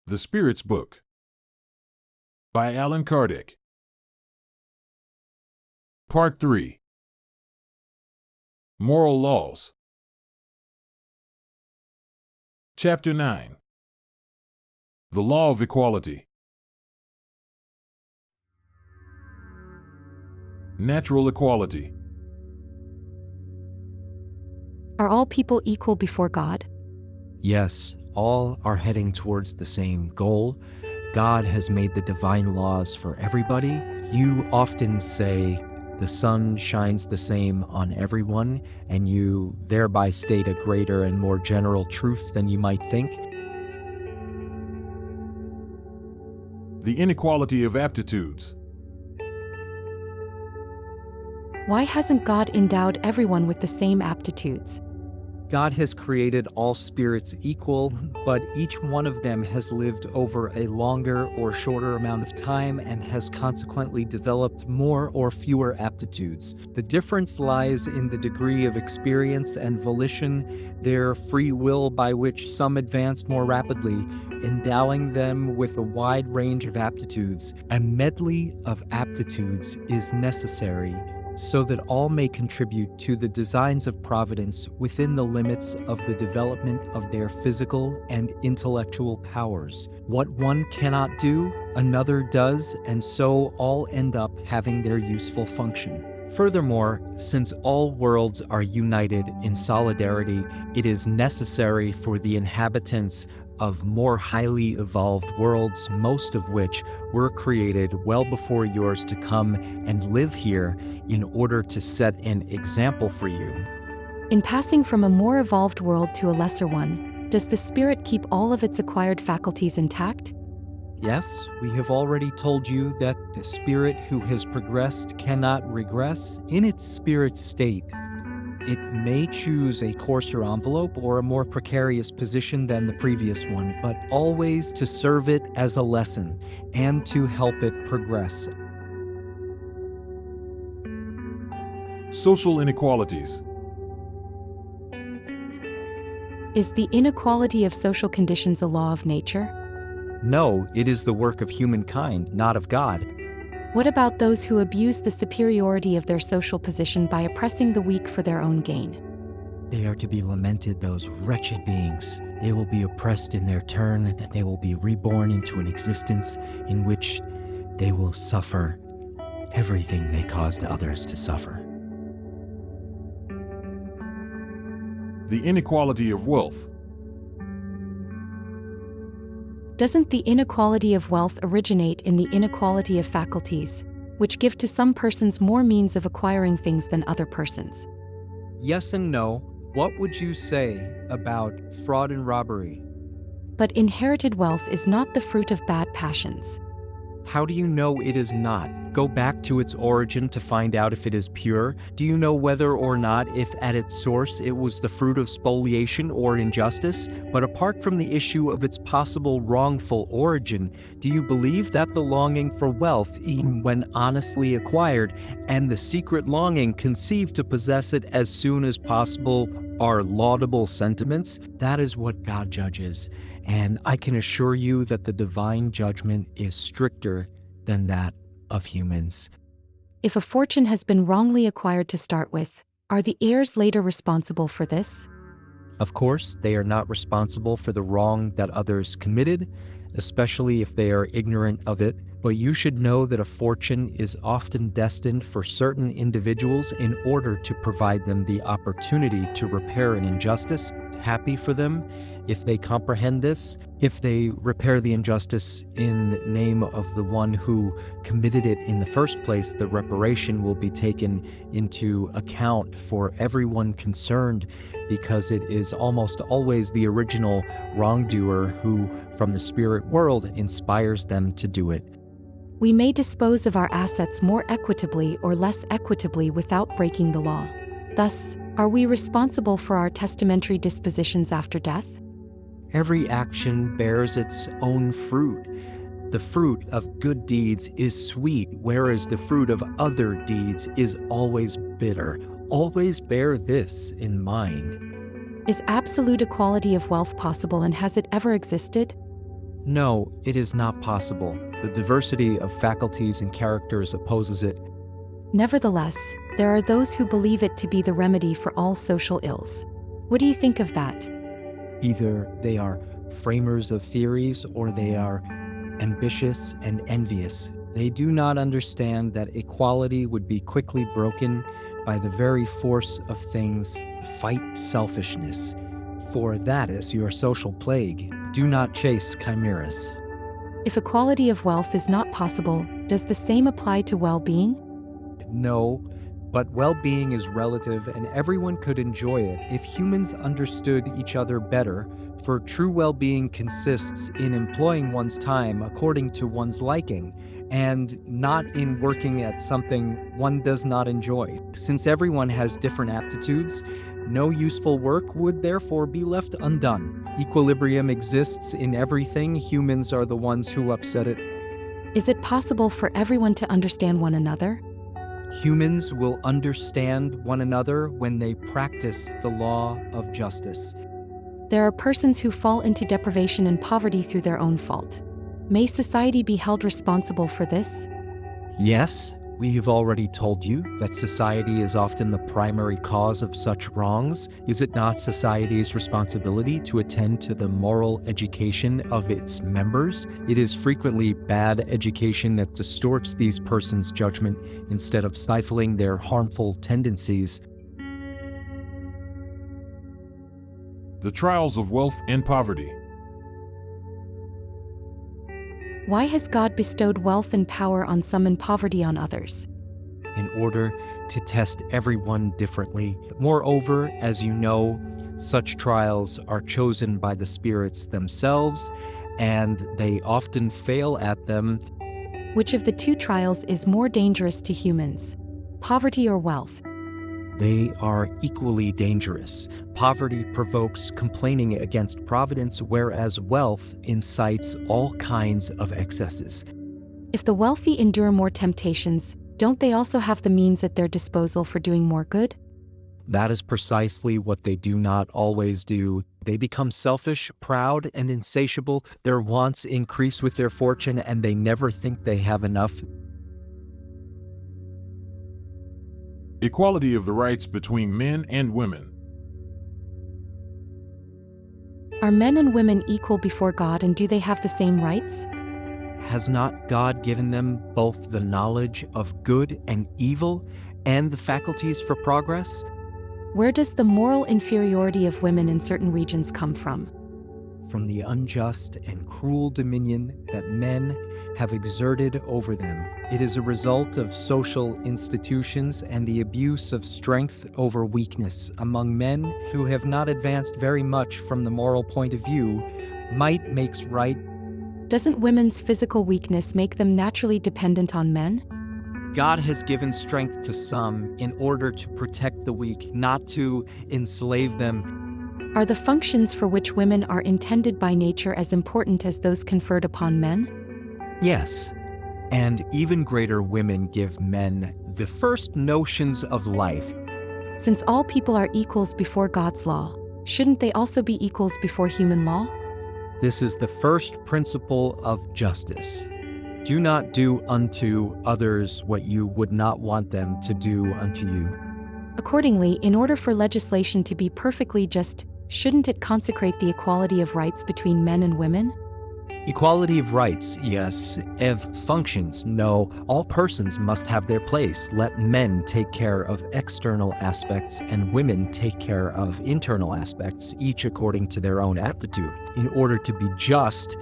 The Spirit's Book by Allan Kardec. Part 3. Moral Laws. Chapter 9. The Law of Equality. Natural equality. Are all people equal before God? Yes, all are heading towards the same goal. God has made the divine laws for everybody. You often say the sun shines the same on everyone, and you thereby state a greater and more general truth than you might think. The inequality of aptitudes. Why hasn't God endowed everyone with the same aptitudes? God has created all spirits equal, but each one of them has lived over a longer or shorter amount of time and has consequently developed more or fewer aptitudes. The difference lies in the degree of experience and volition, their free will by which some advance more rapidly, endowing them with a wide range of aptitudes. A medley of aptitudes is necessary so that all may contribute to the designs of Providence within the limits of the development of their physical and intellectual powers. What one cannot do, another does, and so all end up having their useful function. Furthermore, since all worlds are united in solidarity, it is necessary for the inhabitants of more highly evolved worlds, most of which were created well before yours to come and live here, in order to set an example for you. In passing from a more evolved world to a lesser one, does the spirit keep all of its acquired faculties intact? Yes, we have already told you that the spirit who has progressed cannot regress in its spirit state. It may choose a coarser envelope or a more precarious position than the previous one, but always to serve it as a lesson and to help it progress. Social inequalities. Is the inequality of social conditions a law of nature? No, it is the work of humankind, not of God. What about those who abuse the superiority of their social position by oppressing the weak for their own gain? They are to be lamented, those wretched beings. They will be oppressed in their turn, and they will be reborn into an existence in which they will suffer everything they caused others to suffer. The inequality of wealth. Doesn't the inequality of wealth originate in the inequality of faculties, which give to some persons more means of acquiring things than other persons? Yes and no. What would you say about fraud and robbery? But inherited wealth is not the fruit of bad passions. How do you know it is not? Go back to its origin to find out if it is pure. Do you know whether or not if at its source it was the fruit of spoliation or injustice? But apart from the issue of its possible wrongful origin, do you believe that the longing for wealth, even when honestly acquired, and the secret longing conceived to possess it as soon as possible are laudable sentiments? That is what God judges, and I can assure you that the divine judgment is stricter than that of humans. If a fortune has been wrongly acquired to start with, are the heirs later responsible for this? Of course, they are not responsible for the wrong that others committed, especially if they are ignorant of it, but you should know that a fortune is often destined for certain individuals in order to provide them the opportunity to repair an injustice. Happy for them if they comprehend this. If they repair the injustice in the name of the one who committed it in the first place, the reparation will be taken into account for everyone concerned, because it is almost always the original wrongdoer who, from the spirit world, inspires them to do it. We may dispose of our assets more equitably or less equitably without breaking the law. Thus, are we responsible for our testamentary dispositions after death? Every action bears its own fruit. The fruit of good deeds is sweet, whereas the fruit of other deeds is always bitter. Always bear this in mind. Is absolute equality of wealth possible, and has it ever existed? No, it is not possible. The diversity of faculties and characters opposes it. Nevertheless, there are those who believe it to be the remedy for all social ills. What do you think of that? Either they are framers of theories or they are ambitious and envious. They do not understand that equality would be quickly broken by the very force of things. Fight selfishness, for that is your social plague. Do not chase chimeras. If equality of wealth is not possible, does the same apply to well-being? No, but well-being is relative and everyone could enjoy it if humans understood each other better, for true well-being consists in employing one's time according to one's liking, and not in working at something one does not enjoy. Since everyone has different aptitudes, no useful work would therefore be left undone. Equilibrium exists in everything. Humans are the ones who upset it. Is it possible for everyone to understand one another? Humans will understand one another when they practice the law of justice. There are persons who fall into deprivation and poverty through their own fault. May society be held responsible for this? Yes, we have already told you that society is often the primary cause of such wrongs. Is it not society's responsibility to attend to the moral education of its members? It is frequently bad education that distorts these persons' judgment instead of stifling their harmful tendencies. The trials of wealth and poverty. Why has God bestowed wealth and power on some and poverty on others? In order to test everyone differently. Moreover, as you know, such trials are chosen by the spirits themselves, and they often fail at them. Which of the two trials is more dangerous to humans? Poverty or wealth? They are equally dangerous. Poverty provokes complaining against providence, whereas wealth incites all kinds of excesses. If the wealthy endure more temptations, don't they also have the means at their disposal for doing more good? That is precisely what they do not always do. They become selfish, proud, and insatiable. Their wants increase with their fortune, and they never think they have enough. Equality of the rights between men and women. Are men and women equal before God, and do they have the same rights? Has not God given them both the knowledge of good and evil and the faculties for progress? Where does the moral inferiority of women in certain regions come from? From the unjust and cruel dominion that men have exerted over them. It is a result of social institutions and the abuse of strength over weakness among men who have not advanced very much from the moral point of view. Might makes right. Doesn't women's physical weakness make them naturally dependent on men? God has given strength to some in order to protect the weak, not to enslave them. Are the functions for which women are intended by nature as important as those conferred upon men? Yes, and even greater. Women give men the first notions of life. Since all people are equals before God's law, shouldn't they also be equals before human law? This is the first principle of justice. Do not do unto others what you would not want them to do unto you. Accordingly, in order for legislation to be perfectly just, shouldn't it consecrate the equality of rights between men and women? Equality of rights, yes. Of functions, no. All persons must have their place. Let men take care of external aspects and women take care of internal aspects, each according to their own aptitude. In order to be just,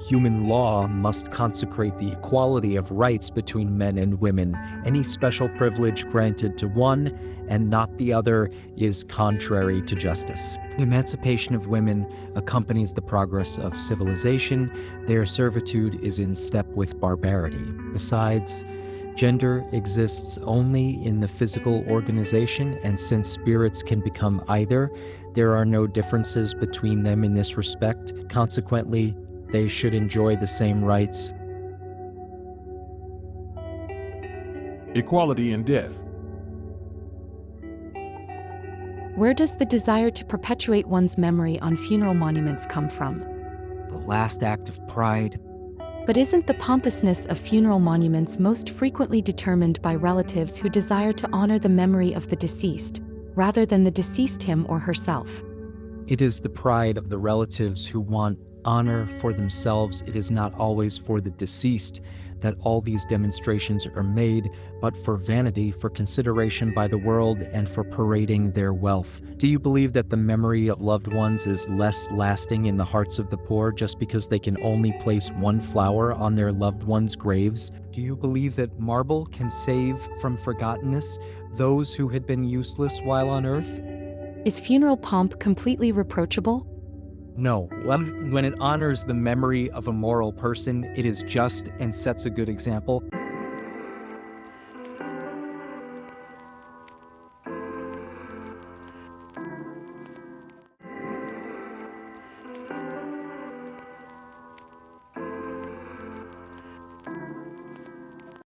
human law must consecrate the equality of rights between men and women. Any special privilege granted to one and not the other is contrary to justice. The emancipation of women accompanies the progress of civilization. Their servitude is in step with barbarity. Besides, gender exists only in the physical organization, and since spirits can become either, there are no differences between them in this respect. Consequently, they should enjoy the same rights. Equality in death. Where does the desire to perpetuate one's memory on funeral monuments come from? the last act of pride. But isn't the pompousness of funeral monuments most frequently determined by relatives who desire to honor the memory of the deceased, rather than the deceased him or herself? It is the pride of the relatives who want honor for themselves. It is not always for the deceased that all these demonstrations are made, but for vanity, for consideration by the world, and for parading their wealth. Do you believe that the memory of loved ones is less lasting in the hearts of the poor just because they can only place one flower on their loved ones' graves? Do you believe that marble can save from forgottenness those who had been useless while on earth? Is funeral pomp completely reproachable? No. When it honors the memory of a moral person, it is just and sets a good example.